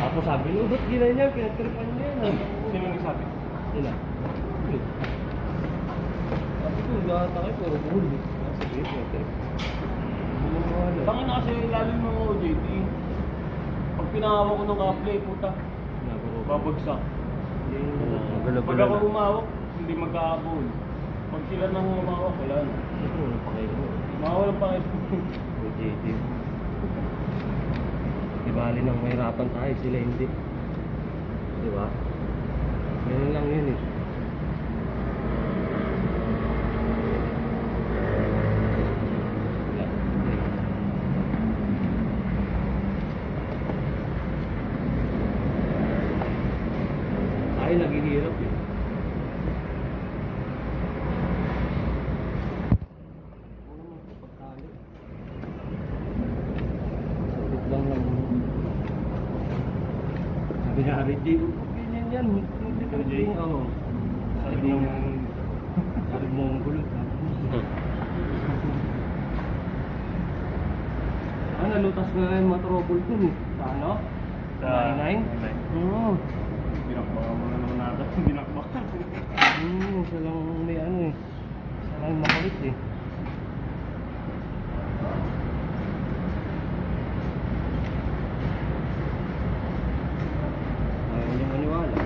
Tapos sabi nyo, ba't ginanyan? Pinagtripan niya yan. Sino nagsabi? Sila. Sabi ko, gata kayo, puro buhol. Sige, pinagtrip. Tangin na kasi ilalim ng OJT. Pag pinahawak ko ng kaple, puta, babagsak. Pag ako umawak, hindi magkaabol. Pag sila nang umawak, wala na. Ito, walang pakailan mo. Mawawalan pa kayo. OJT. Di bali nang mahirapan tayo, sila hindi. Di ba? Ganun lang yun eh. Tayo naghihirap eh. Sakit lang lang. Sabi niya, RJ, ganyan yan. Hindi ka RJ? Oo. Sabi ng... Sabi mo ang gulo. Nalutas nga yung mga trouble dun eh. Sa ano? Sa... 99? Oo. Binakbaka mo na naman natin. Binakbaka. Isa lang may ano eh. Isa lang makulit eh. Ayaw niya maniwala.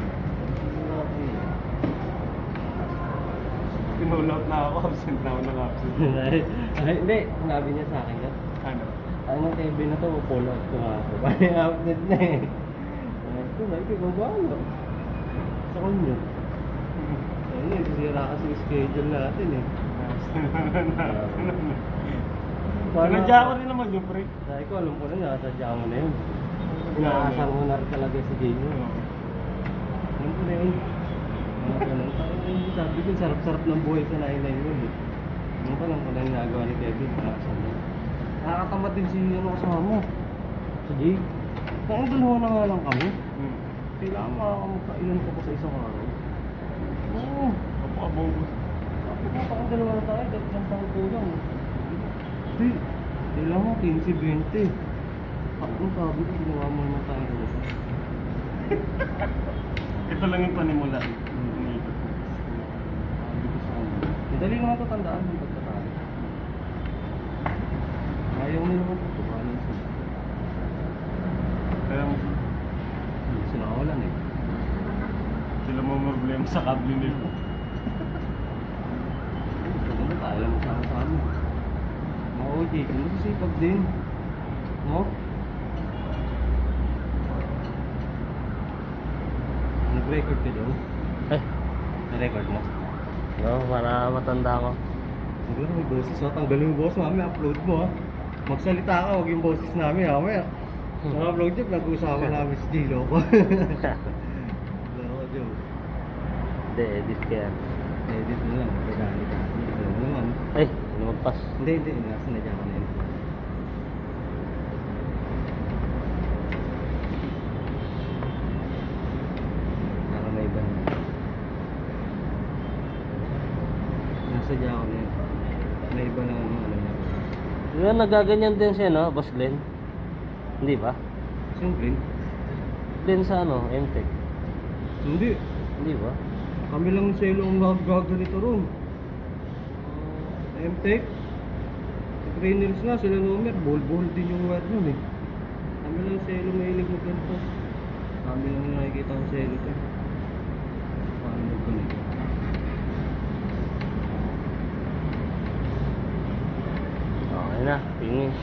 Pinulout na ako. Absent na ako ng absent. Ay, hindi. Sinabi niya sa akin yan. Ano? Ano TV na to, pull out ko nga ako. Bali outlet na eh. Ito na, ikaw ba ano? Sa kanya. Ayun eh, sisira kasi yung schedule natin eh. Sinadya ko rin naman yung pre. Sabi ko, alam ko na, nakasadya mo na yun. Inaasar mo na rin talaga si Dino. Alam ko na yun. Mga ganun. Sabi ko, sarap-sarap ng buhay sa 99 yun eh. Ano pa lang pala yung nagawa ni Kevin, nakasal na. Nakakatamad din si ano kasama mo. Si Jay. Kaya dalawa na nga lang kami. Kailangan makakailan ka pa sa isang araw. Oo. Kapakabogos. Kapag kapag dalawa na tayo, dahil isang taon kulang. Hindi. Kailangan 15-20. Ang sabi ko, ginawa mo naman tayo. Ito lang yung panimula. Madali naman ito tandaan yung pagkatalo. Ayaw nila naman ito. Tukanin sila. Kaya Hindi sila kawalan eh. sila mo problema sa kable nila. Maganda tayo lang sama-sama. Mga OJ, masisipag din. No? Nag-record ka daw? Na-record mo? No, para matanda ko. Siguro may boses mo. Tanggalin yung boses mo. Upload mo ha. Magsalita ka, huwag yung boses namin ha. Mamaya. Sa upload niya, nag-usapan namin si Gilo ko. Laro ko, Joe. Hindi, edit ka yan. Edit mo lang. Magkakali ka. Alam mo naman. Ay, lumagpas. Hindi. Nasa na dyan ka na yun. Para may iba na. Nasa dyan ka na yun. May iba na ano niya. Ngayon, nagaganyan din siya, no? Boss Glenn. Hindi ba? Siyempre. Glenn sa ano, MTech. Hindi. Hindi ba? Kami lang sa ilong nagaganito ron. MTech. Trainers nga, sila numero. Bol-bol din yung word nun eh. Kami lang sa ilong mahilig mo ganito. Kami lang yung nakikita ko sa ilong eh. Paano mo ganito? Okay na, finish.